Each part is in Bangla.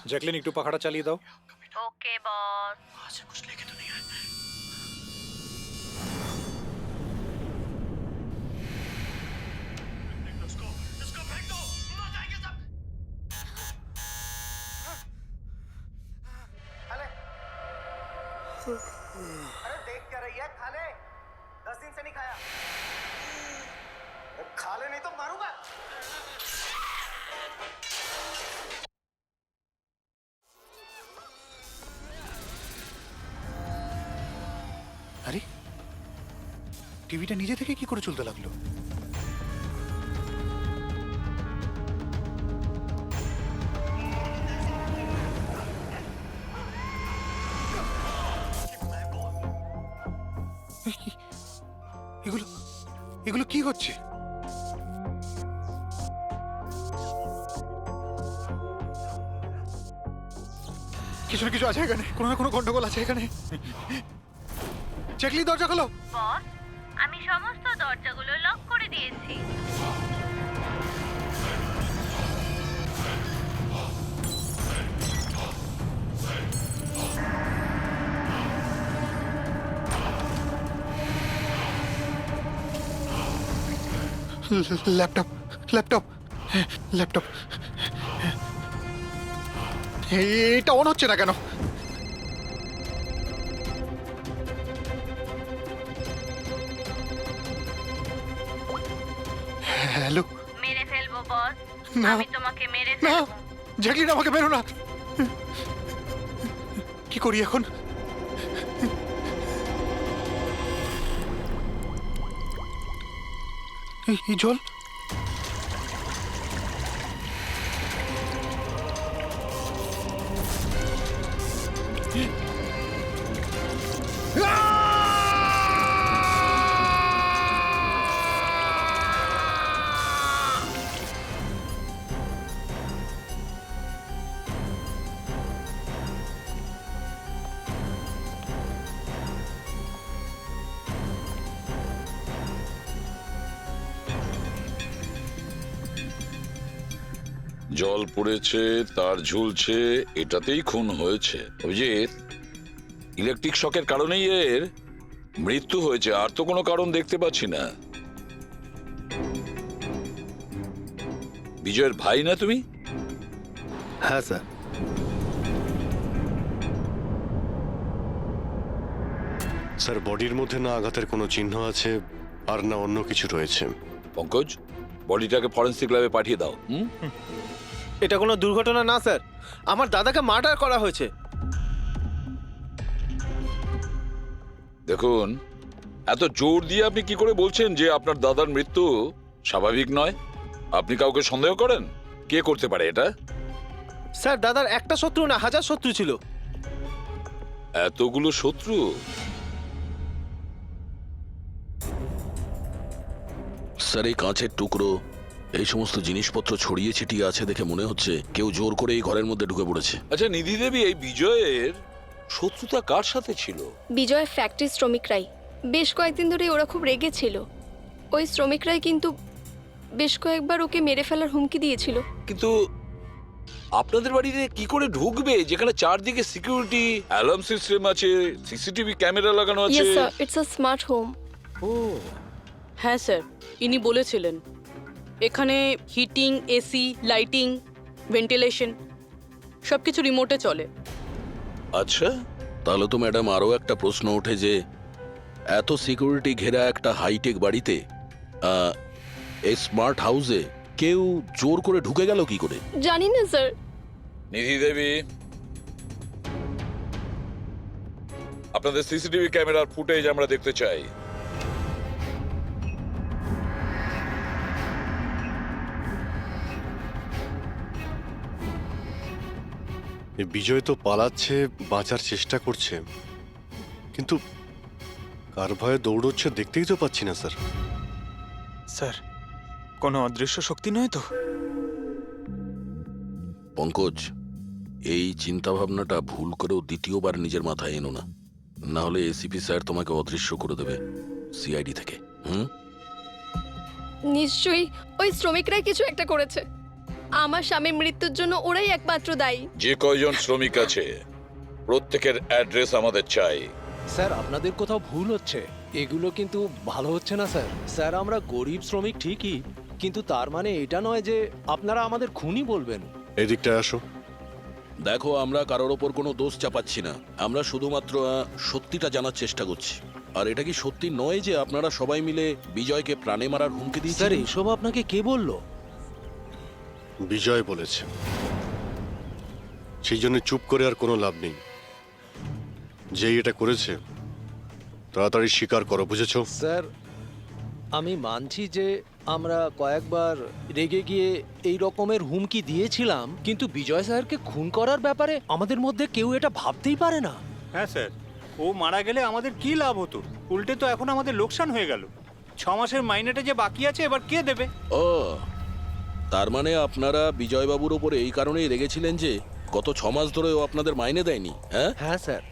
जैकलिन একটু পাখাটা চালিয়ে দাও। Okay boss. वहां से कुछ लेके तो नहीं आए? इसको फेंक दो, मर जाएंगे सब। खाले अरे देख क्या रही है? खाले 10 दिन से नहीं खाया। खा ले नहीं तो मारूंगा। আরে টিভিটা নিজে থেকে কি করে চলতে লাগলো? এগুলো এগুলো কি হচ্ছে? কিছু না কিছু আছে এখানে, কোনো না কোনো গন্ডগোল আছে এখানে। জ্যাকলিন দরজা খোলো। বস, আমি সমস্ত দরজাগুলো লক করে দিয়েছি। ল্যাপটপ ল্যাপটপ ল্যাপটপ এটা অন হচ্ছে না কেন? হ্যালো। মেরে ফেলবো বস, না। আমি তোমাকে মেরে না ফেলবো। জ্যাকলিন, আমাকে বেরো না। কি করি এখন? এই জল। জল পড়েছে, তার ঝুলছে, এটাতেই খুন হয়েছে। অভিজিৎ, ইলেকট্রিক শকের কারণেই এর মৃত্যু হয়েছে, আর তো কোনো কারণ দেখতে পাচ্ছি না। বিজয়ের ভাই না তুমি? হ্যাঁ স্যার। স্যার, বডির মধ্যে না আঘাতের কোনো চিহ্ন আছে আর না অন্য কিছু রয়েছে। পঙ্কজ, বডিটাকে ফরেন্সিক ল্যাবে পাঠিয়ে দাও। এটা কোনো দুর্ঘটনা না স্যার, আমার দাদাকে মার্ডার করা হয়েছে। দেখুন, এত জোর দিয়ে আপনি কি করে বলছেন যে আপনার দাদার মৃত্যু স্বাভাবিক নয়? আপনি কাউকে সন্দেহ করেন? কে করতে পারে এটা? স্যার, দাদার একটা শত্রু না, হাজার শত্রু ছিল। এতগুলো শত্রু? স্যার, এই কাঁচের টুকরো, এই সমস্ত জিনিসপত্র ছড়িয়ে ছিটিয়ে আছে দেখে মনে হচ্ছে কেউ জোর করে এই ঘরের মধ্যে ঢুকে পড়েছে। আচ্ছা নিধি দেবী, এই বিজয়ের শত্রুতা কার সাথে ছিল? বিজয় ফ্যাক্টরি শ্রমিকরাই। বেশ কয়েকদিন ধরে ওরা খুব রেগে ছিল। ওই শ্রমিকরাই কিন্তু বেশ কয়েকবার ওকে মেরে ফেলার হুমকি দিয়েছিল। কিন্তু আপনাদের বাড়িতে কি করে ঢুকবে যেখানে চারদিকে সিকিউরিটি, অ্যালার্ম সিস্টেম আছে, সিসিটিভি ক্যামেরা লাগানো আছে? Yes sir, it's a smart home. ও হ্যাঁ স্যার, ইনি বলেছিলেন এখানে হিটিং, এসি, লাইটিং, ভেন্টিলেশন সবকিছু রিমোটে চলে। আচ্ছা, তাহলে তো ম্যাডাম আরও একটা প্রশ্ন ওঠে যে এত সিকিউরিটি ঘেরা একটা হাইটেক বাড়িতে, এই স্মার্ট হাউসে কেউ জোর করে ঢুকে গেল কি করে? জানি না স্যার। নিধি দেবী, আপনাদের সিসিটিভি ক্যামেরার ফুটেজ আমরা দেখতে চাই। বিজয় তো পালাচ্ছে, বাঁচার চেষ্টা করছে, কিন্তু কার ভয়ে দৌড়চ্ছে দেখতেই তো পাচ্ছি না স্যার। স্যার, কোনো অদৃশ্য শক্তি নয় তো? পঙ্কজ, এই চিন্তাভাবনাটা ভুল করেও দ্বিতীয়বার নিজের মাথায় এনো না, না হলে এসিপি স্যার তোমাকে অদৃশ্য করে দেবে সিআইডি থেকে। নিশ্চয়ই ওই শ্রমিকরাই কিছু একটা করেছে। আমার স্বামীর মৃত্যুর জন্য ওরাই একমাত্র দায়ী। যে কয়জন শ্রমিক আছে প্রত্যেকের অ্যাড্রেস আমাদের চাই। স্যার আপনাদের কোথাও ভুল হচ্ছে, এগুলো কিন্তু ভালো হচ্ছে না স্যার। স্যার আমরা গরিব শ্রমিক ঠিকই, কিন্তু তার মানে এটা নয় যে আপনারা আমাদের খুনি বলবেন। এদিকটায় আসো। দেখো, আমরা কারোর ওপর কোনো দোষ চাপাচ্ছি না, আমরা শুধুমাত্র সত্যিটা জানার চেষ্টা করছি। আর এটা কি সত্যি নয় যে আপনারা সবাই মিলে বিজয়কে প্রাণে মারার হুমকি স্যার দিয়েছেন? এসব আপনাকে কে বললো? বিজয় বলেছে। সেই জন্য চুপ করে আর কোনো লাভ নেই। যেই এটা করেছে তাড়াতাড়ি স্বীকার করো, বুঝেছো? স্যার আমি মানছি যে আমরা কয়েকবার রেগে গিয়ে এই রকমের হুমকি দিয়েছিলাম, কিন্তু বিজয় স্যারকে খুন করার ব্যাপারে আমাদের মধ্যে কেউ এটা ভাবতেই পারে না। হ্যাঁ স্যার, ও মারা গেলে আমাদের কি লাভ হতো? উল্টে তো এখন আমাদের লোকসান হয়ে গেল। 6 মাসের মাইনেটা যে বাকি আছে এবার কে দেবে? ও, তার মানে আপনারা বিজয়বাবুর ওপরে এই কারণেই রেগেছিলেন যে গত 6 মাস ধরে ও আপনাদের মাইনে দেয়নি? হ্যাঁ হ্যাঁ স্যার,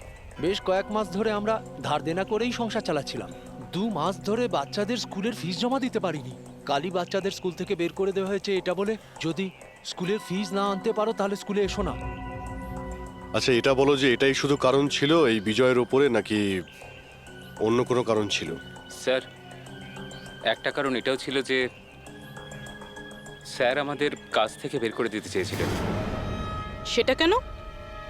বেশ কয়েক মাস ধরে আমরা ধার দেনা করেই সংসার চালাচ্ছিলাম। 2 মাস ধরে বাচ্চাদের স্কুলের ফিস জমা দিতে পারিনি। কালই বাচ্চাদের স্কুল থেকে বের করে দেওয়া হয়েছে এটা বলে, যদি স্কুলের ফিস না আনতে পারো তাহলে স্কুলে এসো না। আচ্ছা এটা বলো যে এটাই শুধু কারণ ছিল এই বিজয়ের ওপরে, নাকি অন্য কোনো কারণ ছিল? স্যার একটা কারণ এটাও ছিল যে স্যার আমাদের কাজ থেকে বের করে দিতে চেয়েছিলেন। সেটা কেন?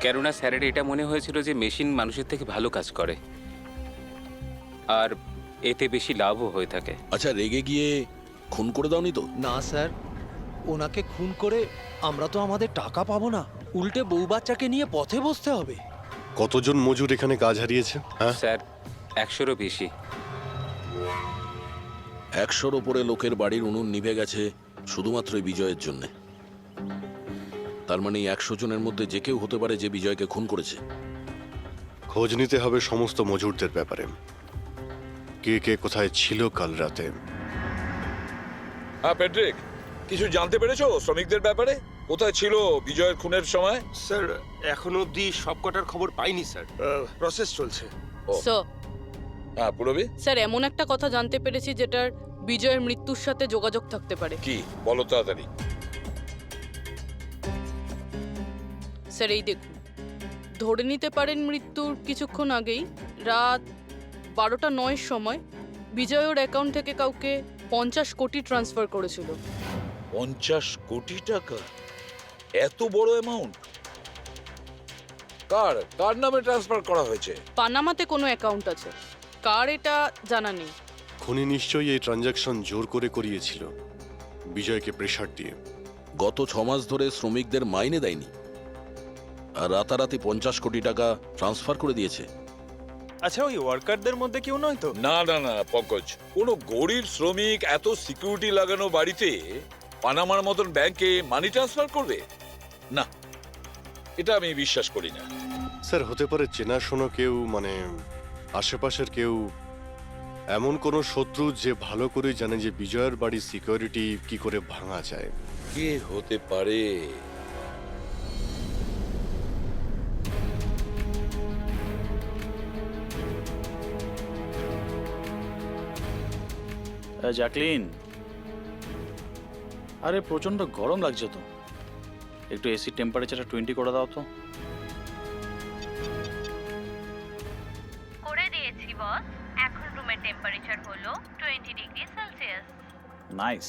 কেননা স্যারের এটা মনে হয়েছিল যে মেশিন মানুষের থেকে ভালো কাজ করে আর এতে বেশি লাভও হয়ে থাকে। আচ্ছা, রেগে গিয়ে খুন করে দাওনি তো? না স্যার, ওনাকে খুন করে আমরা তো আমাদের টাকা পাবো না, উল্টে বউ বাচ্চাকে নিয়ে পথে বসতে হবে। কতজন মজুর এখানে কাজ হারিয়েছে? হ্যাঁ স্যার 100-এরও বেশি। 100-র ওপরে লোকের বাড়ির উনুন নিভে গেছে শুধুমাত্র এই বিজয়ের জন্য। তার মানে 100 জনের মধ্যে যে কেউ হতে পারে যে বিজয়কে খুন করেছে। খোঁজ নিতে হবে সমস্ত মজুরদের ব্যাপারে, কে কে কোথায় ছিল কাল রাতে। হ্যাঁ প্যাট্রিক, কিছু জানতে পেরেছো শ্রমিকদের ব্যাপারে? কোথায় ছিল বিজয়ের খুনের সময়? স্যার এখনো অবধি সব কটার খবর পাইনি স্যার, প্রসেস চলছে। স্যার, হ্যাঁ পুরবি, স্যার এমন একটা কথা জানতে পেরেছি যেটার বিজয়ের মৃত্যুর সাথে যোগাযোগ থাকতে পারে। কি বলো তাড়াতাড়ি। স্যার এই দেখুন, ধরে নিতে পারেন মৃত্যুর কিছুক্ষণ আগেই রাত 12:09 সময় বিজয় ওর অ্যাকাউন্ট থেকে কাউকে 50 কোটি ট্রান্সফার করেছিল। 50 কোটি টাকা? এত বড় অ্যামাউন্ট কার কার নামে ট্রান্সফার করা হয়েছে? পানামাতে কোনো অ্যাকাউন্ট আছে, কার এটা জানা নেই। খুনি নিশ্চয়ই এই ট্রানজাকশন জোর করে করিয়েছিল বিজয়কে প্রেসার দিয়ে। গত 6 মাস ধরে শ্রমিকদের মাইনে দেয়নি আর রাতারাতি 50 কোটি টাকা ট্রান্সফার করে দিয়েছে। আচ্ছা, ওই ওয়ার্কারদের মধ্যে কেউ নয় তো? না না না পঙ্কজ, কোনো গরিব শ্রমিক এত সিকিউরিটি লাগানো বাড়িতে পানামার মতন ব্যাংকে মানি ট্রান্সফার করবে? না, এটা আমি বিশ্বাস করি না। স্যার হতে পারে চেনাশোনা কেউ, মানে আশেপাশের কেউ, এমন কোনো শত্রু যে ভালো করে জানে যে বিজয়ের বাড়ির সিকিউরিটি কি করে ভাঙা যায়। কে হতে পারে? জ্যাকলিন, আরে প্রচন্ড গরম লাগছে তো, একটু এসি টেম্পারেচারটা 20 করে দাও তো। করে দিয়েছি বস। এখন রুমের টেম্পারেচার হলো 20 ডিগ্রি সেলসিয়াস। নাইস।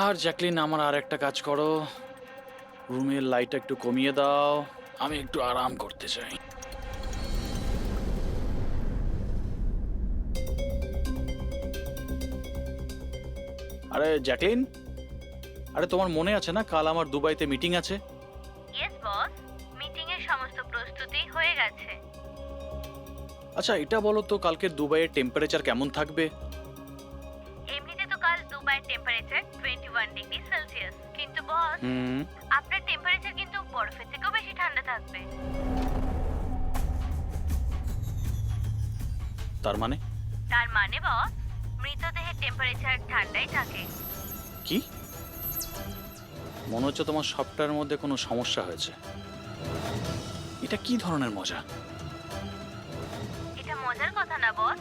আর জ্যাকলিন, আমার আর একটা কাজ করো, রুমের লাইটটা একটু কমিয়ে দাও, আমি একটু আরাম করতে চাই। আরে জ্যাকলিন, আরে তোমার মনে আছে না কাল আমার দুবাইতে মিটিং আছে? ইয়েস বস, মিটিং এর সমস্ত প্রস্তুতি হয়ে গেছে। আচ্ছা এটা বলো তো, কালকে দুবাইয়ের টেম্পারেচার কেমন থাকবে? এমনিতে তো কাল দুবাইয়ের টেম্পারেচার 21 ডিগ্রি সেলসিয়াস, কিন্তু বস আপনার টেম্পারেচার কিন্তু বরফের থেকেও বেশি ঠান্ডা থাকবে। তার মানে? তার মানে বস, মৃতদেহের টেম্পারেচার ঠান্ডাই থাকে। কি? মনে হচ্ছে তোমার সফটওয়্যারের মধ্যে কোনো সমস্যা হয়েছে। এটা কি ধরনের মজা? এটা মজার কথা না বস,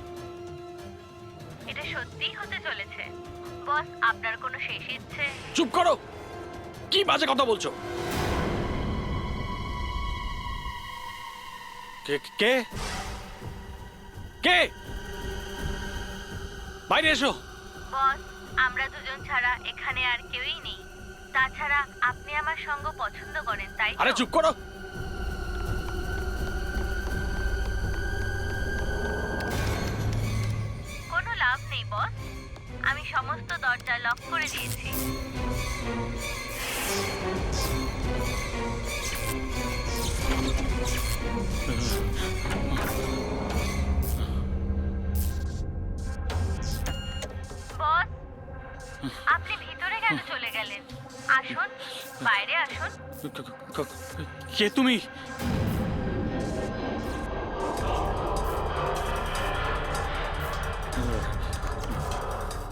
এটা সত্যিই হতে চলেছে। বস আপনার কোনো শেষ ইচ্ছে? চুপ করো, কি বাজে কথা বলছো? কে কে কে বাইরে এসো। বস আমরা দুজন ছাড়া এখানে আর কেউই নেই। তাছাড়া আপনি আমার সঙ্গ পছন্দ করেন, তাই তো? আরে চুপ করো। কোনো লাভ নেই বস, আমি সমস্ত দরজা লক করে দিয়েছি। বস আপনি ভিতরে কেন চলে গেলেন? আসুন, বাইরে আসুন। কে তুমি?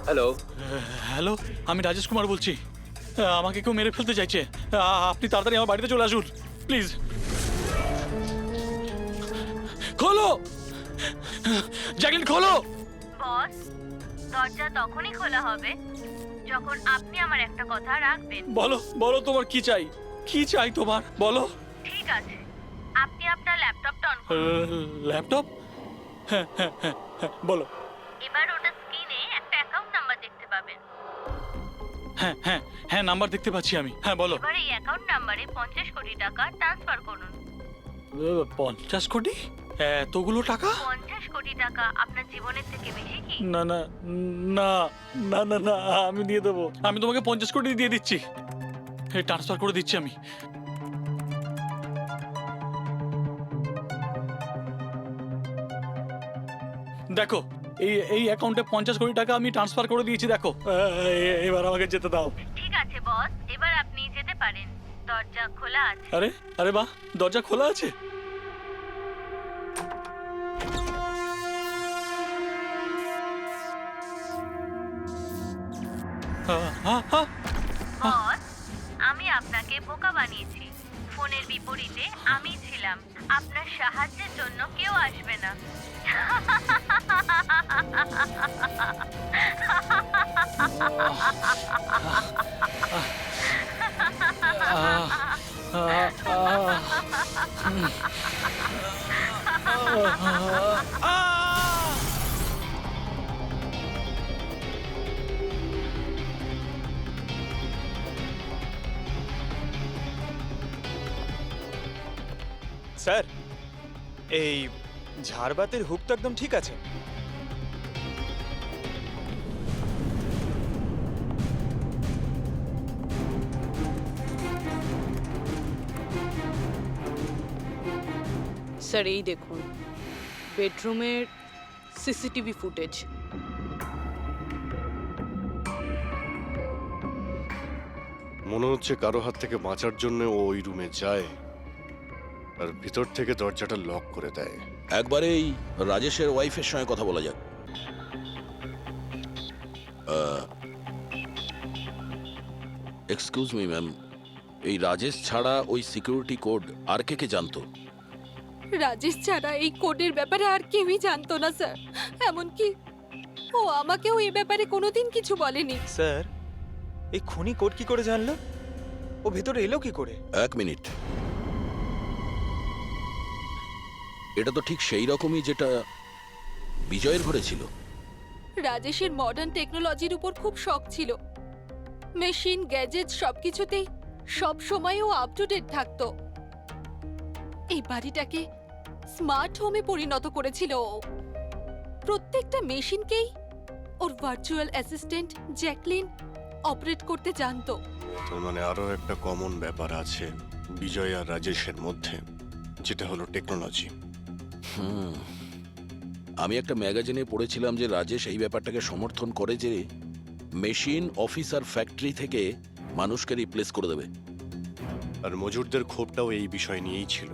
হ্যালো, হ্যালো, আমি রাজেশ কুমার বলছি। আমাকে কেউ মেরে ফেলতে চাইছে। আপনি তাড়াতাড়ি আমার বাড়িতে চলে আসুন প্লিজ। খোলো জ্যাকলিন, খোলো। বস দরজা তখনই খোলা হবে যখন আপনি আমার একটা কথা রাখবেন। বলো বলো, তোমার কি চাই? কি চাই তোমার? বলো। ঠিক আছে, আপনি আপনার ল্যাপটপটা অন করুন। ল্যাপটপ? হ্যাঁ হ্যাঁ হ্যাঁ হ্যাঁ, বলো। এবার ওটা স্ক্রিনে একটা অ্যাকাউন্ট নাম্বার দেখতে পাবেন। হ্যাঁ হ্যাঁ হ্যাঁ, নাম্বার দেখতে পাচ্ছি আমি। হ্যাঁ বলো। এবার এই অ্যাকাউন্ট নাম্বারে 50 কোটি টাকা ট্রান্সফার করুন। 50 কোটি? এতগুলো টাকা? 50 কোটি টাকা আপনার জীবনের থেকে বেশি কি? না না না না না না, আমি দিয়ে দেবো। আমি তোমাকে 50 কোটি দিয়ে দিচ্ছি। ট্রান্সফার করে দিচ্ছি আমি। দেখো, এই অ্যাকাউন্টে 50 কোটি টাকা আমি ট্রান্সফার করে দিয়েছি। দেখো, এবার আমাকে যেতে দাও। ঠিক আছে বস, এবার আপনি যেতে পারেন। দরজা খোলা আছে। আরে আরে বাহ, দরজা খোলা আছে। বস আমি আপনাকে বোকা বানিয়েছি। ফোনের বিপরীতে আমি ছিলাম। আপনার সাহায্যের জন্য কেউ আসবে না। স্যার, এই ঝাড়বাতির হুক তো একদম ঠিক আছে। স্যার এই দেখুন বেডরুমের সিসিটিভি ফুটেজ। মনে হচ্ছে কারো হাত থেকে বাঁচার জন্য ও ওই রুমে যায় আর ভিতর থেকে দরজাটা লক করে দেয়। একবারে এই রাজেশের ওয়াইফের সঙ্গে কথা বলা যাক। এক্সকিউজ মি ম্যাম, এই রাজেশ ছাড়া ওই সিকিউরিটি কোড আর কে কে জানতো? রাজেশ ছাড়া এই কোডের ব্যাপারে আর কেউই জানতো না স্যার। এমনকি ও আমাকেও এই ব্যাপারে কোনোদিন কিছু বলেনি। স্যার, এই খুনি কোড কি করে জানলো? ও ভেতরে এলো কি করে? এক মিনিট, এটা তো ঠিক সেই রকমই যেটা বিজয়ের ঘরে ছিল। রাজেশের মডার্ন টেকনোলজির উপর খুব শখ ছিল। মেশিন, গ্যাজেট সবকিছুতেই সব সময় ও আপ টু ডেট থাকতো। এই বাড়িটাকে স্মার্ট হোমে পরিণত করেছিল ও। প্রত্যেকটা মেশিনকেই ওর ভার্চুয়াল অ্যাসিস্ট্যান্ট জ্যাকলিন অপারেট করতে জানতো। তার মানে আরো একটা কমন ব্যাপার আছে বিজয় আর রাজেশের মধ্যে, যেটা হলো টেকনোলজি। আমি একটা ম্যাগাজিনে পড়েছিলাম যে রাজেশ এই ব্যাপারটাকে সমর্থন করে যে মেশিন অফিসার ফ্যাক্টরি থেকে মানুষকে রিপ্লেস করে দেবে। আর মজুরদের ক্ষোভটাও এই বিষয় নিয়েই ছিল,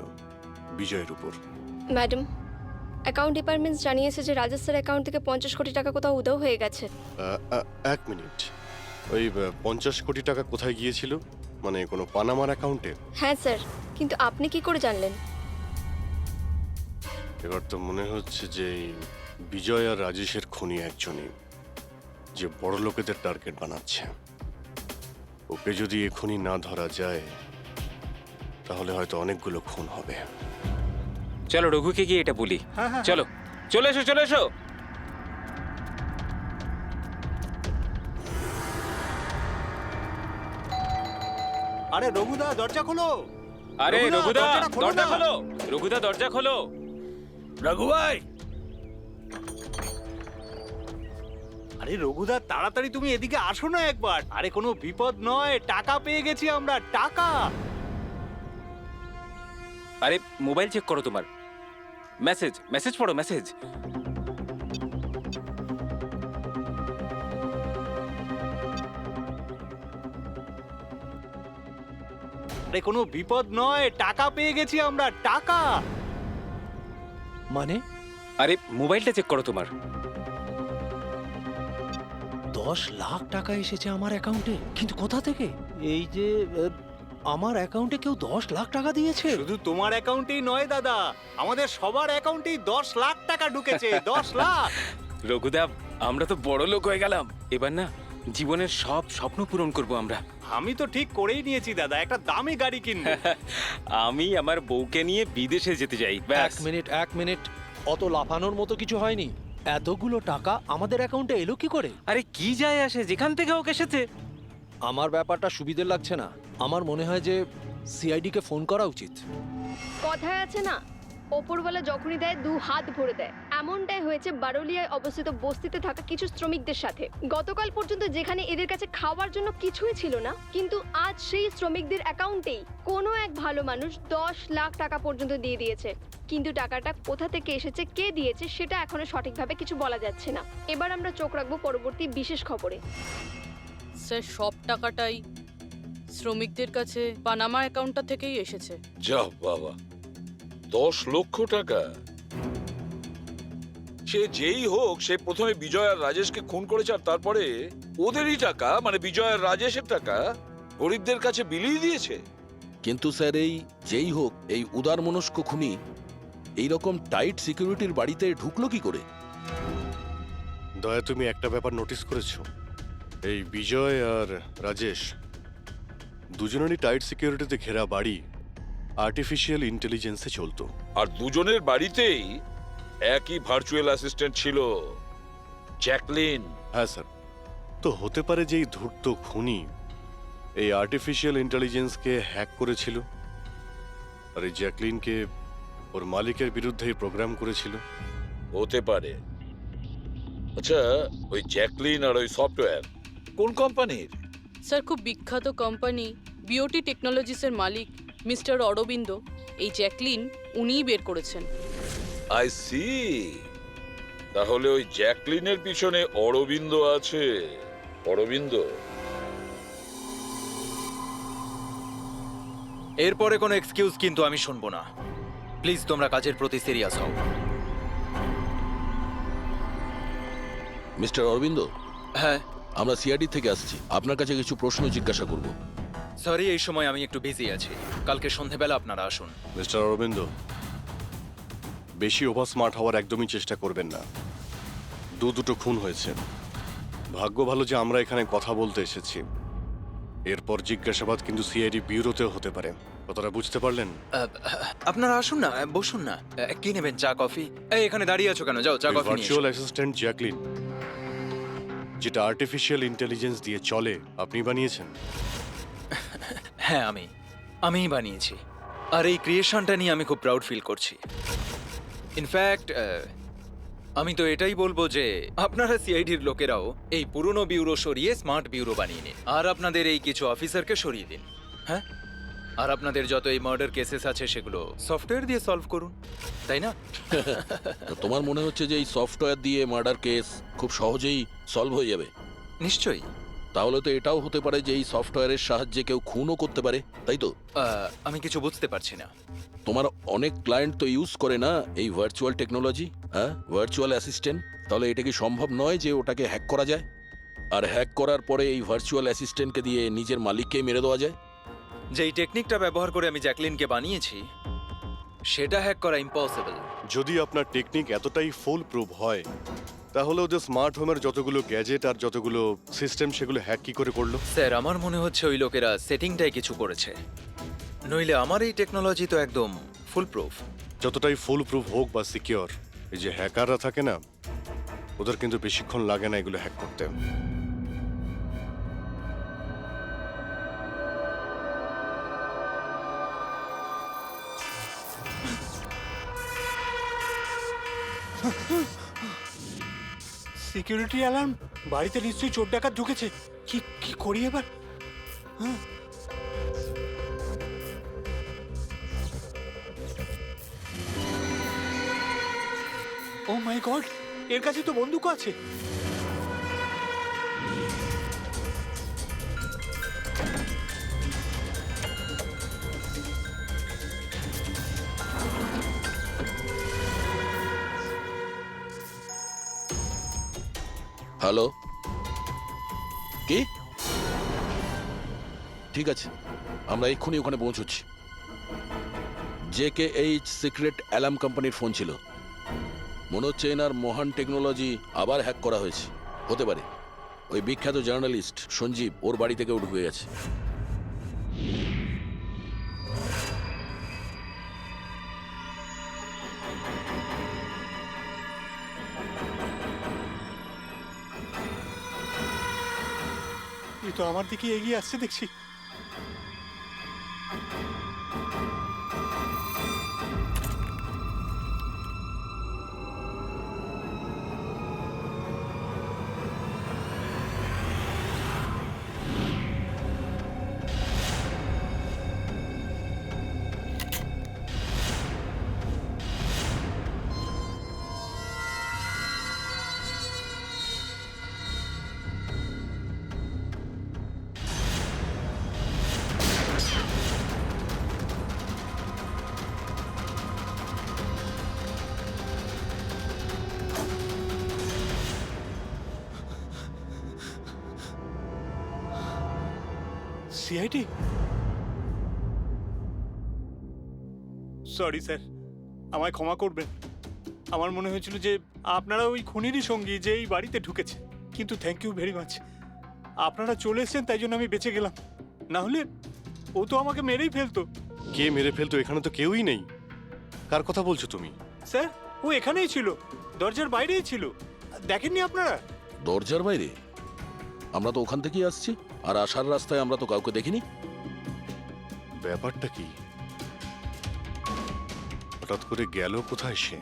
বিজয়ের উপর। ম্যাডাম, অ্যাকাউন্ট ডিপার্টমেন্ট জানিয়েছে যে রাজেশ স্যার অ্যাকাউন্ট থেকে 50 কোটি টাকা কোথাও উধাও হয়ে গেছে। এক মিনিট, ওই 50 কোটি টাকা কোথায় গিয়েছিল? মানে কোনো পানামার অ্যাকাউন্টে? হ্যাঁ স্যার, কিন্তু আপনি কি করে জানলেন? এবার তো মনে হচ্ছে যে বিজয় আর রাজেশের খুনি একজনই, যে বড় লোকেদের টার্গেট বানাচ্ছে। ওকে যদি এখনই না ধরা যায় তাহলে হয়তো অনেকগুলো খুন হবে। চলো রঘুকে গিয়ে এটা বলি। চলো, চলে এসো, চলে এসো। আরে রঘুদা দরজা খোলো। আরে রঘুদা, রঘুদা, দরজাটা খোলো দরজা না। খোলো। রঘুদা, দরজা খোলো। রঘু ভাই, আরে রঘুদা তাড়াতাড়ি তুমি এদিকে আসো না একবার। আরে কোনো বিপদ নয়, টাকা পেয়ে গেছি আমরা, টাকা। আরে মোবাইল চেক করো তোমার। মেসেজ, মেসেজ পড়ো, মেসেজ। আরে কোনো বিপদ নয়, টাকা পেয়ে গেছি আমরা, টাকা। মানে আরে মোবাইলটা চেক করো তোমার। 10 লাখ টাকা এসেছে আমার অ্যাকাউন্টে, কিন্তু কোথা থেকে? এই যে আমার অ্যাকাউন্টে কেউ 10 লাখ টাকা দিয়েছে? শুধু তোমার অ্যাকাউন্টেই নয় দাদা, আমাদের সবার অ্যাকাউন্টেই 10 লাখ টাকা ঢুকেছে। 10 লাখ। রঘুদা, আমরা তো বড় লোক হয়ে গেলাম। এবার না জীবনের সব স্বপ্ন পূরণ করব আমরা। আমি তো ঠিক করেই নিয়েছি দাদা, একটা দামি গাড়ি কিনবো। আমি আমার বউকে নিয়ে বিদেশে যেতে চাই, ব্যাস। এক মিনিট, অত লাফানোর মতো কিছু হয়নি। এতগুলো টাকা আমাদের অ্যাকাউন্টে এলো কি করে? আরে কি যায় আসে, যেখান থেকে হোক এসেছে। আমার ব্যাপারটা সুবিধের লাগছে না। আমার মনে হয় যে সিআইডি কে ফোন করা উচিত। কথায় আছে না, ওপরওয়ালা যখনই দেয় 2 হাত ভরে দেয়। এমনটাই হয়েছে বারোলিয়ায় অবস্থিত বস্তিতে থাকা কিছু শ্রমিকদের সাথে। গতকাল পর্যন্ত যেখানে এদের কাছে খাওয়ার জন্য কিছুই ছিল না, কিন্তু আজ সেই শ্রমিকদের অ্যাকাউন্টেই কোনো এক ভালো মানুষ 10 লাখ টাকা পর্যন্ত দিয়ে দিয়েছে। কিন্তু টাকাটা কোথা থেকে এসেছে, কে দিয়েছে, সেটা এখনো সঠিকভাবে কিছু বলা যাচ্ছে না। এবার আমরা চোখ রাখবো পরবর্তী বিশেষ খবরে। স্যার, সব টাকাটাই শ্রমিকদের কাছে পানামা অ্যাকাউন্টটা থেকেই এসেছে। যা বাবা, 10 লক্ষ টাকা! সে যেই হোক, সে প্রথমে বিজয় আর রাজেশকে খুন করেছে, আর তারপরে ওদেরই টাকা, মানে বিজয় আর রাজেশের টাকা গরিবদের কাছে বিলিয়ে দিয়েছে। কিন্তু স্যার, এই যেই হোক, এই উদারমনস্ক খুনি এইরকম টাইট সিকিউরিটির বাড়িতে ঢুকলো কি করে? দয়া, তুমি একটা ব্যাপার নোটিস করেছো? এই বিজয় আর রাজেশ দুজনেরই টাইট সিকিউরিটিতে ঘেরা বাড়ি আর্টিফিশিয়াল ইন্টেলিজেন্সে চলতো। আর দুজনের বাড়িতেই একই ভার্চুয়াল অ্যাসিস্ট্যান্ট ছিল, জ্যাকলিন। হ্যাঁ স্যার, তো হতে পারে যে এই ধূর্ত খুনি এই আর্টিফিশিয়াল ইন্টেলিজেন্সকে হ্যাক করেছিল, আর এই জ্যাকলিনকে ওর মালিকের বিরুদ্ধে প্রোগ্রাম করেছিল। হতে পারে। আচ্ছা, ওই জ্যাকলিন আর ওই সফটওয়্যার কোন কোম্পানির? স্যার, খুব বিখ্যাত কোম্পানি বিওটি টেকনোলজিসের মালিক মিস্টার অরবিন্দ। এই জ্যাকলিন উনিই বের করেছেন। I see. তাহলে ওই জ্যাকলিনের পিছনে অরবিন্দ আছে। অরবিন্দ। এরপরে কোনো এক্সকিউজ কিন্তু আমি শুনবো না। প্লিজ তোমরা কাজের প্রতি সিরিয়াস হও। মিস্টার অরবিন্দ, হ্যাঁ, আমরা সিআইডি থেকে আসছি। আপনার কাছে কিছু প্রশ্ন জিজ্ঞাসা করব। সরি, এই সময় আমি একটু বিজি আছি। কালকে সন্ধেবেলা আপনারা আসুন। মিস্টার অরবিন্দ, বেশি ওভার স্মার্ট হওয়ার একদমই চেষ্টা করবেন না। দুটো খুন হয়েছে। ভাগ্য ভালো যে আমরা এখানে কথা বলতে এসেছি। এরপর জিজ্ঞাসাবাদ কিন্তু সিআইডি ব্যুরোতেও হতে পারে। কথাটা বুঝতে পারলেন? আপনারা আসুন না, বসুন না। কি নেবেন, চা কফি? এই এখানে দাঁড়িয়ে আছো কেন? যাও চা কফি নিয়ে ভার্চুয়াল এসো। অ্যাসিস্ট্যান্ট জ্যাকলিন, যেটা আর্টিফিশিয়াল ইন্টেলিজেন্স দিয়ে চলে, আপনি বানিয়েছেন? হ্যাঁ, আমিই বানিয়েছি। আর এই ক্রিয়েশনটা নিয়ে আমি খুব প্রাউড ফিল করছি। ইনফ্যাক্ট আমি তো এটাই বলবো যে আপনারা সিআইডির লোকেরাও এই পুরনো ব্যুরো সরিয়ে স্মার্ট ব্যুরো বানিয়ে নিন, আর আপনাদের এই কিছু অফিসারকে সরিয়ে দিন। হ্যাঁ, আর আপনাদের যত এই মার্ডার কেসেস আছে সেগুলো সফটওয়্যার দিয়ে সলভ করুন, তাই না? তো তোমার মনে হচ্ছে যে এই সফটওয়্যার দিয়ে মার্ডার কেস খুব সহজেই সলভ হয়ে যাবে? নিশ্চয়ই। তাহলে তো এটাও হতে পারে যে এই সফটওয়্যারের সাহায্যে কেউ খুনও করতে পারে, তাই তো? আমি কিছু বুঝতে পারছি না। তোমার অনেক ক্লায়েন্ট তো ইউজ করে না এই ভার্চুয়াল টেকনোলজি, হ্যাঁ, ভার্চুয়াল অ্যাসিস্ট্যান্ট। তাহলে এটা কি সম্ভব নয় যে ওটাকে হ্যাক করা যায়, আর হ্যাক করার পরে এই ভার্চুয়াল অ্যাসিস্ট্যান্টকে দিয়ে নিজের মালিককে মেরে দেওয়া যায়? যেই টেকনিকটা ব্যবহার করে আমি জ্যাকলিনকে বানিয়েছি সেটা হ্যাক করা ইম্পসিবল। যদি আপনার টেকনিক এতটাই ফুল প্রুফ হয়, তাহলে ওদের স্মার্ট হোমের যতগুলো গ্যাজেট আর যতগুলো সিস্টেম সেগুলো হ্যাক কি করে করলো? স্যার আমার মনে হচ্ছে ওই লোকেরা সেটিংটাই কিছু করেছে, নইলে আমার এই টেকনোলজি তো একদম ফুল প্রুফ। যতটাই ফুল প্রুফ হোক বা সিকিউর, এই যে হ্যাকাররা থাকে না, ওদের কিন্তু বেশিক্ষণ লাগে না এগুলো হ্যাক করতে। Security alarm! বাড়িতে নিশ্চয়ই চোর ডাকাত ঢুকেছে। কি কি করি এবার? হ্যাঁ। ও মাই গড, এর কাছে তো বন্দুকও আছে। হ্যালো, কি? ঠিক আছে, আমরা এক্ষুনি ওখানে পৌঁছচ্ছি। JKH সিক্রেট অ্যালার্ম কোম্পানির ফোন ছিল। মনে হচ্ছে এনার মহান টেকনোলজি আবার হ্যাক করা হয়েছে। হতে পারে ওই বিখ্যাত জার্নালিস্ট সঞ্জীব ওর বাড়ি থেকে ঢুকে গেছে। এই তো আমার দিকে এগিয়ে আসছে দেখছি। সিআইডি? সরি স্যার, আমায় ক্ষমা করবেন। আমার মনে হয়েছিল যে আপনারা ওই খুনিরই সঙ্গী যে এই বাড়িতে ঢুকেছে। কিন্তু থ্যাংক ইউ ভেরি মাচ, আপনারা চলে এসেছেন তাই জন্য আমি বেঁচে গেলাম। না হলে ও তো আমাকে মেরেই ফেলতো। কে মেরে ফেলতো? এখানে তো কেউই নেই। কার কথা বলছো তুমি? স্যার ও এখানেই ছিল, দরজার বাইরেই ছিল। দেখেননি আপনারা? দরজার বাইরে? আমরা তো ওখান থেকেই আসছি, আর আসার রাস্তায় আমরা তো কাউকে দেখিনি। ব্যাপারটা কি? হঠাৎ করে গেল কোথায় সে?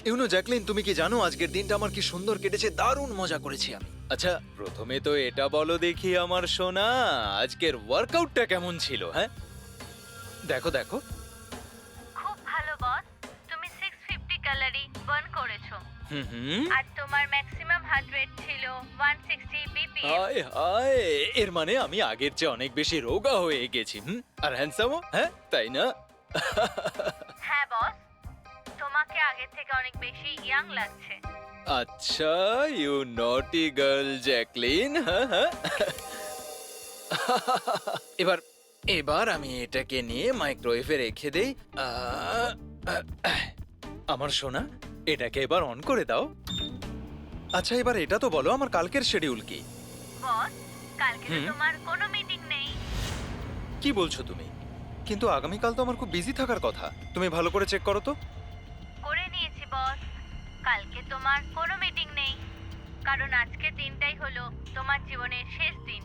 ইউনো জ্যাকলিন, তুমি কি জানো আজকের দিনটা আমার কি সুন্দর কেটেছে? দারুণ মজা করেছি আমি। আচ্ছা, প্রথমে তো এটা বলো দেখি আমার সোনা, আজকের ওয়ার্কআউটটা কেমন ছিল? হ্যাঁ, দেখো দেখো। খুব ভালো বস, তুমি 650 ক্যালোরি বার্ন করেছো। হুম, আর তোমার ম্যাক্সিমাম হার্ট রেট ছিল 160 বিপিএম। হায় হায়, এর মানে আমি আগের চেয়ে অনেক বেশি রোগা হয়ে গেছি। আর হ্যান্ডসামও, হ্যাঁ তাই না? হ্যাঁ বস, তোমাকে আগের থেকে অনেক বেশি ইয়াং লাগছে। আচ্ছা, ইউ নটি গার্ল জ্যাকলিন। হ্যাঁ হ্যাঁ। এবার এবার আমি এটাকে নিয়ে মাইক্রোওয়েভে রেখে দেই। আমার সোনা, এটাকে এবার অন করে দাও। আচ্ছা, এবার এটা তো বলো আমার কালকের শিডিউল কি? বস, কালকে তো তোমার কোনো মিটিং নেই। কি বলছো তুমি? কিন্তু আগামীকাল তো আমার খুব বিজি থাকার কথা। তুমি ভালো করে চেক করো তো। করে নিয়েছি বস, কালকে তোমার কোনো মিটিং নেই, কারণ আজকের দিনটাই হলো তোমার জীবনের শেষ দিন।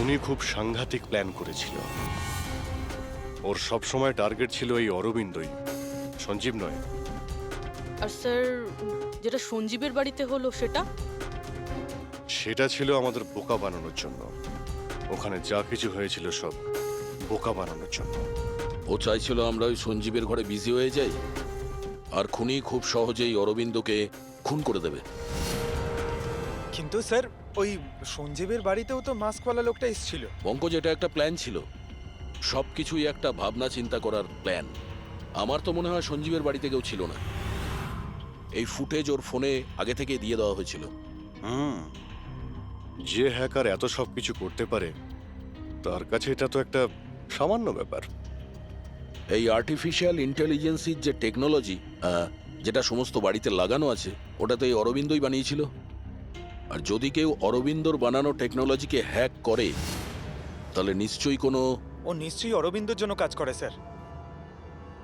উনি খুব সাংঘাতিক প্ল্যান করেছিল। ওর সবসময় টার্গেট ছিল এই অরবিন্দই, সঞ্জীব নয়। আর স্যার, যেটা সঞ্জীবের বাড়িতে হলো সেটা? সেটা ছিল আমাদের বোকা বানানোর জন্য। ওখানে যা কিছু হয়েছিল সব বোকা বানানোর জন্য। ও চাইছিল আমরা ওই সঞ্জীবের ঘরে বিজি হয়ে যাই, আর খুনি খুব সহজেই অরবিন্দকে খুন করে দেবে। কিন্তু স্যার, ওই সঞ্জীবের বাড়িতেও তো মাস্কওয়ালা লোকটা এসেছিল। পঙ্কজ, এটা একটা প্ল্যান ছিল। সবকিছুই একটা ভাবনা চিন্তা করার প্ল্যান। আমার তো মনে হয় সঞ্জীবের বাড়িতে কেউ ছিল না। এই ফুটেজ ওর ফোনে আগে থেকে দিয়ে দেওয়া হয়েছিল। যে হ্যাকার এত সব কিছু করতে পারে তার কাছে এটা তো একটা সামান্য ব্যাপার। এই আর্টিফিশিয়াল ইন্টেলিজেন্সির যে টেকনোলজি যেটা সমস্ত বাড়িতে লাগানো আছে, ওটা তো এই অরবিন্দই বানিয়েছিল। আর যদি কেউ অরবিন্দর বানানো টেকনোলজিকে হ্যাক করে তাহলে নিশ্চয়ই কোনো ও নিশ্চয়ই অরবিন্দর জন্য কাজ করে স্যার,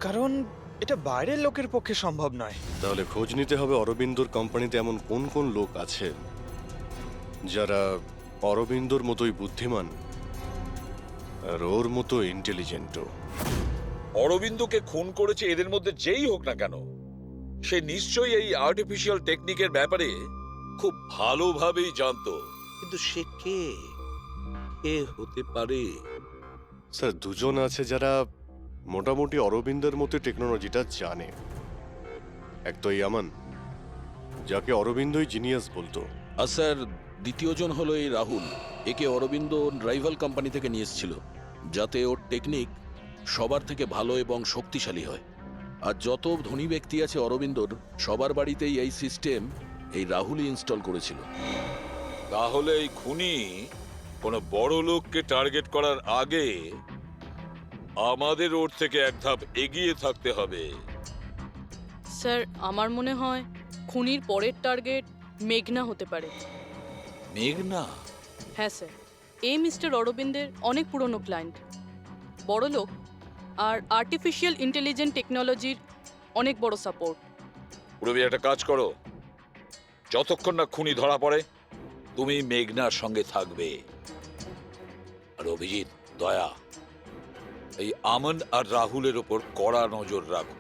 কারণ এটা বাইরের লোকের পক্ষে সম্ভব নয়। তাহলে খোঁজ নিতে হবে অরবিন্দর কোম্পানিতে এমন কোন কোন লোক আছে যারা অরবিন্দর মতোই বুদ্ধিমান আর ওর মতো ইন্টেলিজেন্টও। অরবিন্দকে খুন করেছে এদের মধ্যে যেই হোক না কেন, সে নিশ্চয়ই এই আর্টিফিশিয়াল টেকনিকের ব্যাপারে খুব ভালোভাবেই জানতো। কিন্তু সে কে হতে পারে? স্যার, দুজন আছে যারা মোটামুটি অরবিন্দের মতো টেকনোলজিটা জানে। এক তো ইয়ামান, যাকে অরবিন্দই জিনিয়াস বলতো। আর স্যার দ্বিতীয়জন হলো এই রাহুল। একে অরবিন্দ রাইভাল কোম্পানি থেকে নিয়ে এসেছিল, যাতে ওর টেকনিক সবার থেকে ভালো এবং শক্তিশালী হয়। আর যত ধনী ব্যক্তি আছে অরবিন্দর, সবার বাড়িতেই এই সিস্টেম এই রাহুলই ইনস্টল করেছিল। তাহলে এই খুনি কোনো বড় লোককে টার্গেট করার আগে আমাদের ওর থেকে এক ধাপ এগিয়ে থাকতে হবে। স্যার আমার মনে হয় খুনির পরের টার্গেট মেঘনা হতে পারে। মেঘনা? হ্যাঁ স্যার, এই মিস্টার অরবিন্দের অনেক পুরনো ক্লায়েন্ট, বড় লোক, আর আর্টিফিশিয়াল ইন্টেলিজেন্ট টেকনোলজির অনেক বড় সাপোর্ট। পুরবি একটা কাজ করো, যতক্ষণ না খুনি ধরা পড়ে তুমি মেঘনার সঙ্গে থাকবে। আর অভিজিৎ, দয়া, এই আমন আর রাহুলের ওপর কড়া নজর রাখো।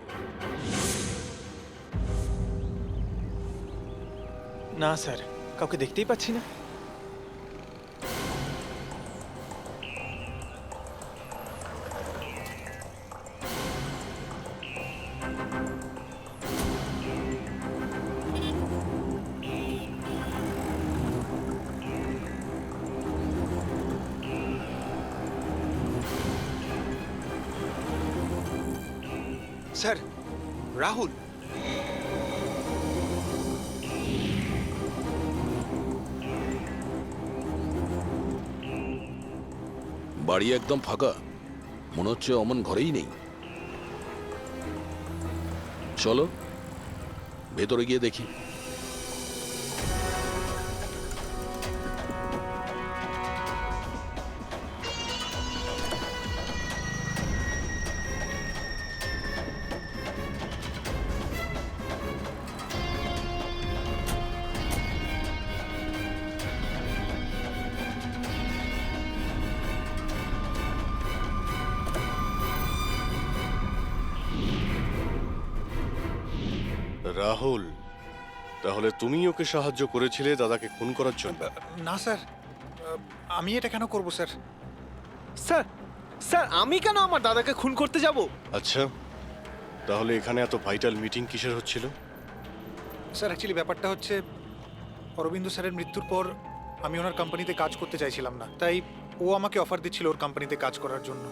না স্যার, কাউকে দেখতেই পাচ্ছি না। স্যার, রাহুল। বাড়ি একদম ফাঁকা, মনে হচ্ছে অমন ঘরেই নেই। চলো ভেতরে গিয়ে দেখি। রাহুল, তাহলে তুমি ওকে সাহায্য করেছিলে দাদাকে খুন করার জন্য? না স্যার, আমি এটা কেন করব স্যার? স্যার, স্যার আমি কেন আমার দাদাকে খুন করতে যাব? আচ্ছা, তাহলে এখানে এত ভাইটাল মিটিং কিসের হচ্ছিল? স্যার অ্যাকচুয়ালি ব্যাপারটা হচ্ছে, অরবিন্দ স্যারের মৃত্যুর পর আমি ওনার কোম্পানিতে কাজ করতে চাইছিলাম না, তাই ও আমাকে অফার দিচ্ছিল ওর কোম্পানিতে কাজ করার জন্য।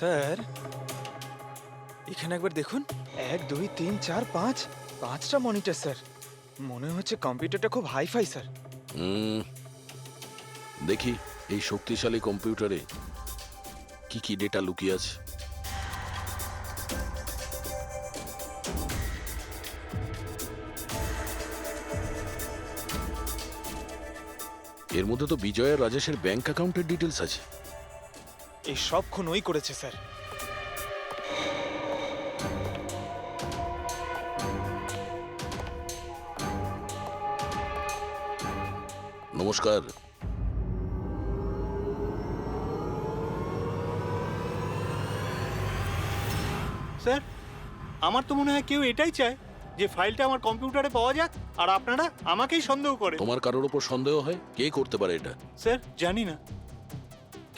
স্যার, এখানে একবার দেখুন, 1 2 3 4 5 5টা মনিটর স্যার। মনে হচ্ছে কম্পিউটারটা খুব হাইফাই স্যার। দেখি এই শক্তিশালী কম্পিউটারে কি কি ডেটা লুকিয়ে আছে। এর মধ্যে তো বিজয় আর রাজেশের ব্যাংক অ্যাকাউন্টের ডিটেলস আছে। এই সব খুন ওই করেছে স্যার। নমস্কার। স্যার, আমার তো মনে হয় কেউ এটাই চায় যে ফাইলটা আমার কম্পিউটারে পাওয়া যাক, আর আপনারা আমাকেই সন্দেহ করে। তোমার কারোর উপর সন্দেহ হয়? কে করতে পারে এটা? স্যার জানি না,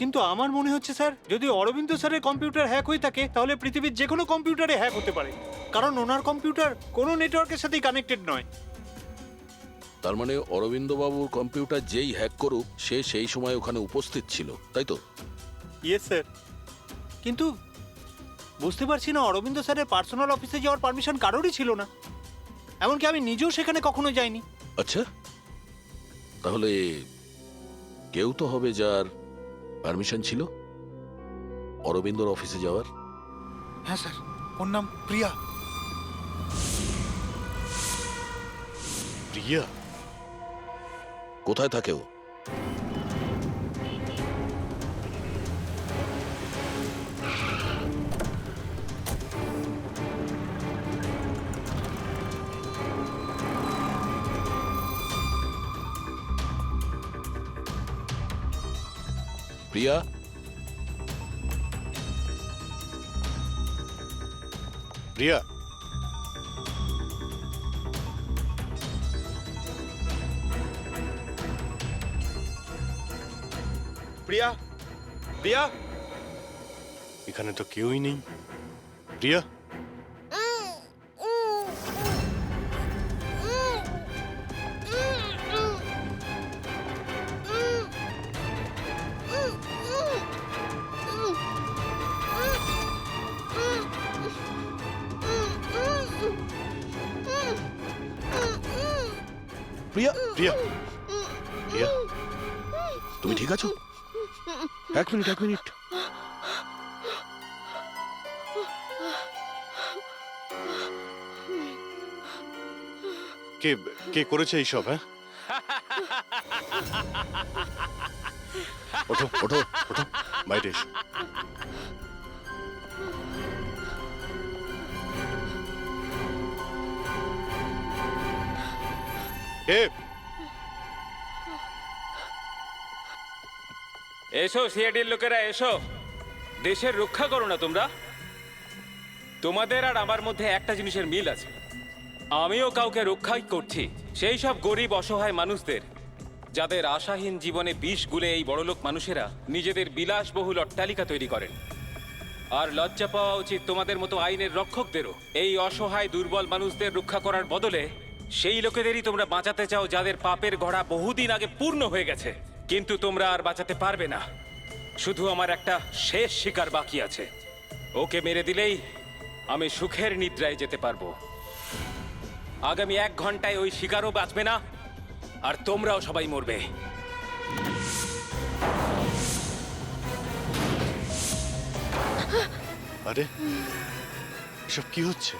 কিন্তু আমার মনে হচ্ছে স্যার, যদি অরবিন্দ স্যারের কম্পিউটার হ্যাক হয়ে থাকে তাহলে পৃথিবীর যে কোনো কম্পিউটারে হ্যাক হতে পারে, কারণ ওনার কম্পিউটার কোনো নেটওয়ার্কের সাথেই কানেক্টেড নয়। তার মানে অরবিন্দবাবুর কম্পিউটার যেই হ্যাক করুক সে সেই সময় ওখানে উপস্থিত ছিল, তাই তো? ইয়েস স্যার, কিন্তু বুঝতে পারছি না অরবিন্দ স্যারের পার্সোনাল অফিসে যাওয়ার পারমিশন কারোরই ছিল না, এমনকি আমি নিজেও সেখানে কখনো যাইনি। আচ্ছা, তাহলে কেউ তো হবে যার পারমিশন ছিল অরবিন্দর অফিসে যাওয়ার। হ্যাঁ স্যার, ওর নাম প্রিয়া। প্রিয়া? কোথায় থাকে ও? প্রিয়া? প্রিয়া? প্রিয়া? প্রিয়া? এখানে তো কেউই নেই। প্রিয়া? প্রিয়া? প্রিয়া? প্রিয়া? তুমি ঠিক আছো? এক মিনিট। কে কে করেছে এইসব? হ্যাঁ, ওঠো ওঠো ওঠো, বাইরে এসো। এসো সিআইডির লোকেরা, এসো। দেশের রক্ষা করো না তোমরা? তোমাদের আর আমার মধ্যে একটা জিনিসের মিল আছে, আমিও কাউকে রক্ষাই করছি, সেই সব গরিব অসহায় মানুষদের যাদের আশাহীন জীবনে বিষ গুলে এই বড়লোক মানুষেরা নিজেদের বিলাসবহুল অট্টালিকা তৈরি করেন। আর লজ্জা পাওয়া উচিত তোমাদের মতো আইনের রক্ষকদেরও। এই অসহায় দুর্বল মানুষদের রক্ষা করার বদলে সেই লোকেদেরই তোমরা বাঁচাতে চাও যাদের পাপের ঘোড়া বহুদিন আগে পূর্ণ হয়ে গেছে, কিন্তু তোমরা আর বাঁচাতে পারবে না। শুধু আমার একটা শেষ শিকার বাকি আছে, ওকে মেরে দিলেই আমি সুখের নিদ্রায় যেতে পারবো। আগামী 1 ঘন্টায় ওই শিকারও বাঁচবে না, আর তোমরাও সবাই মরবে। আরে এসব কি হচ্ছে?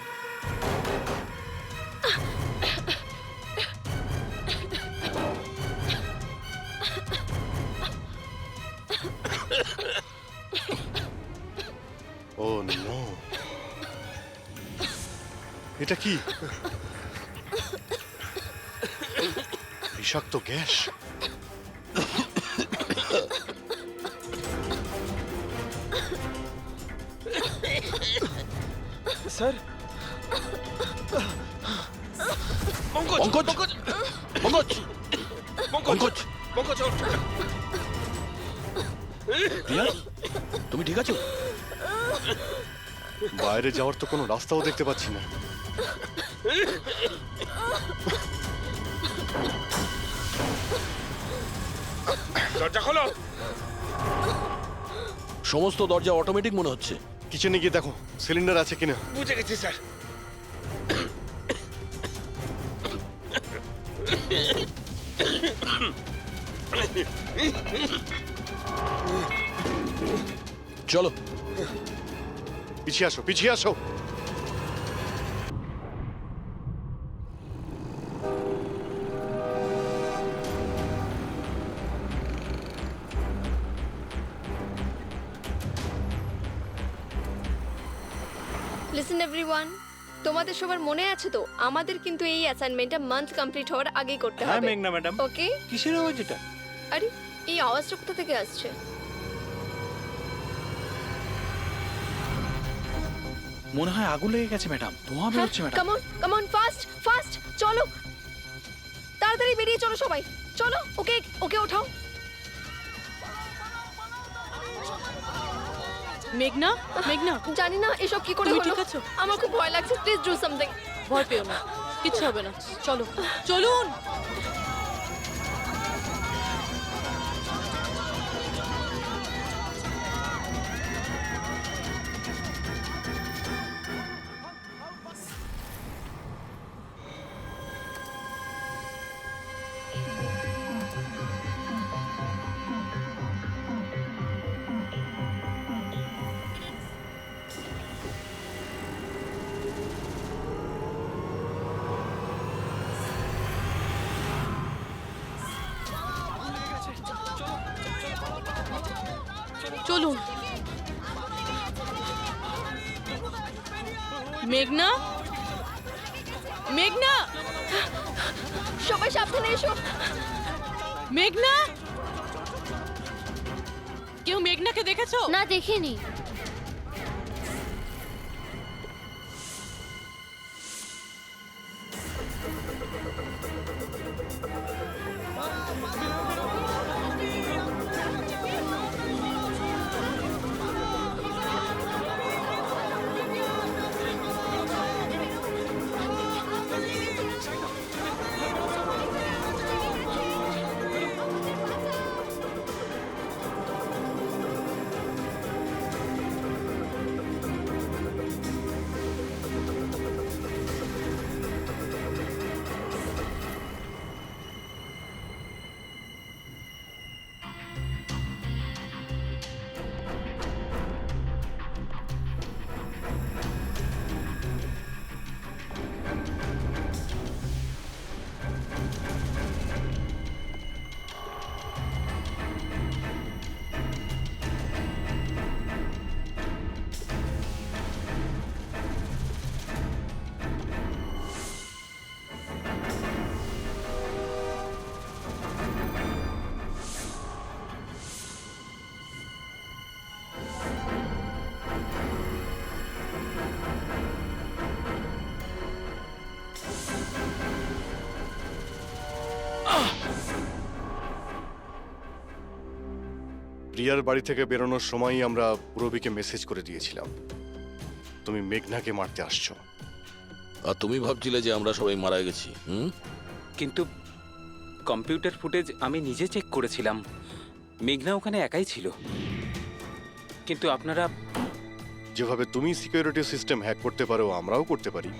ও নো, এটা কি? বিষাক্ত গ্যাস। স্যার, প্রিয়া, তুমি ঠিক আছো? বাইরে যাওয়ার তো কোনো রাস্তাও দেখতে পাচ্ছি না। দরজা খোলো। সমস্ত দরজা অটোমেটিক মনে হচ্ছে। কিচেনে গিয়ে দেখো সিলিন্ডার আছে কিনা। বুঝে গেছি স্যার। চলো পিছিয়ে আসো, পিছিয়ে আসো। লিসেন এভরিওয়ান, তোমাদের সবার মনে আছে তো আমাদের কিন্তু এই অ্যাসাইনমেন্টটা মান্থ কমপ্লিট হওয়ার আগেই করতে হ্যাঁ হবে। মেঘনা ম্যাডাম। ওকে? কিসের আওয়াজ এটা? আরে এই আওয়াজটা কোথা থেকে আসছে? মনে হয় আগুন লেগে গেছে ম্যাডাম, ধোঁয়া বেরোচ্ছে ম্যাডাম। কাম অন ফাস্ট চলো, তাড়াতাড়ি বেরিয়ে চলো সবাই, চলো। ওকে ওকে ওঠাও। মেঘনা, জানি না এসব কি করে তুমি হলো। ঠিক আছো? আমার খুব ভয় লাগছে, প্লিজ ডু সামথিং। ভয় পেও না, কিচ্ছু হবে না, চলো চলুন। চলুন। মেঘনা, মেঘনা, সবাই সাবধানে এসো। মেঘনা, কেউ মেঘনাকে দেখেছো? না, দেখিনি। প্রিয়ার বাড়ি থেকে বেরোনোর সময়ই আমরা পুরবীকে মেসেজ করে দিয়েছিলাম তুমি মেঘনাকে মারতে আসছো। আর তুমি ভাবছিলে যে আমরা সবাই মারা গেছি? কিন্তু কম্পিউটার ফুটেজ আমি নিজে চেক করেছিলাম, মেঘনা ওখানে একাই ছিল। কিন্তু আপনারা যেভাবে তুমি সিকিউরিটি সিস্টেম হ্যাক করতে পারো আমরাও করতে পারি।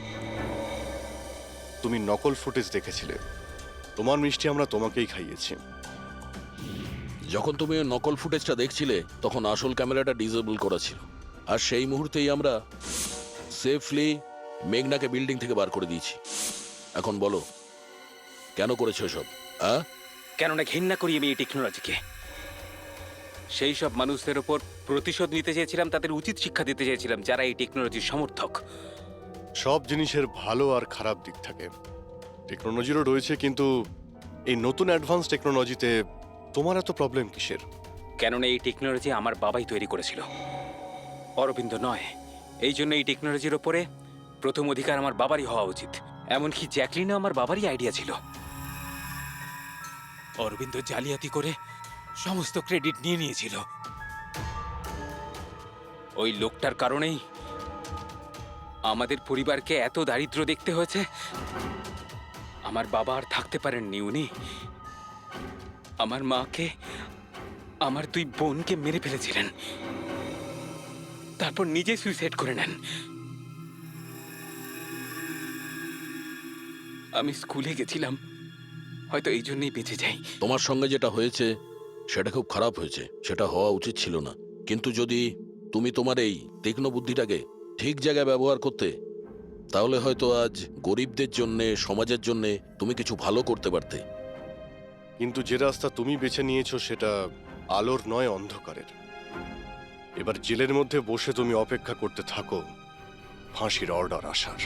তুমি নকল ফুটেজ দেখেছিলে, তোমার মিষ্টি আমরা তোমাকেই খাইয়েছি। যখন তুমি ওই নকল ফুটেজটা দেখছিলে তখন আসল ক্যামেরাটা ডিসেবল করা ছিল, আর সেই মুহূর্তেই আমরা সেফলি মেঘনাকে বিল্ডিং থেকে বার করে দিয়েছি। এখন বলো কেন করেছো এসব? কেননা ঘৃণা করি আমি এই টেকনোলজিকে। সেই সব মানুষদের ওপর প্রতিশোধ নিতে চেয়েছিলাম, তাদের উচিত শিক্ষা দিতে চেয়েছিলাম যারা এই টেকনোলজির সমর্থক। সব জিনিসের ভালো আর খারাপ দিক থাকে, টেকনোলজিরও রয়েছে, কিন্তু এই নতুন অ্যাডভান্স টেকনোলজিতে তোমার এত প্রবলেম কিসের? কেননা এই টেকনোলজি আমার বাবাই তৈরি করেছিল, অরবিন্দ নয়। এই জন্য এই টেকনোলজির ওপরে প্রথম অধিকার আমার বাবারই হওয়া উচিত। এমনকি জ্যাকলিনও আমার বাবারই আইডিয়া ছিল। অরবিন্দ জালিয়াতি করে সমস্ত ক্রেডিট নিয়ে নিয়েছিল। ওই লোকটার কারণেই আমাদের পরিবারকে এত দারিদ্র দেখতে হয়েছে। আমার বাবা আর থাকতে পারেননি, উনি আমার মাকে, আমার দুই বোনকে মেরে ফেলেছিলেন, তারপর নিজে সুইসাইড করে নেন। আমি স্কুলে গেছিলাম, হয়তো এই জন্যই বেঁচে যাই। তোমার সঙ্গে যেটা হয়েছে সেটা খুব খারাপ হয়েছে, সেটা হওয়া উচিত ছিল না। কিন্তু যদি তুমি তোমার এই তীক্ষ্ণ বুদ্ধিটাকে ঠিক জায়গায় ব্যবহার করতে, তাহলে হয়তো আজ গরিবদের জন্যে, সমাজের জন্যে তুমি কিছু ভালো করতে পারতে। কিন্তু যে রাস্তা তুমি বেছে নিয়েছো সেটা আলোর নয়, অন্ধকারের। এবার জেলের মধ্যে বসে তুমি অপেক্ষা করতে থাকো ফাঁসির অর্ডার আসার।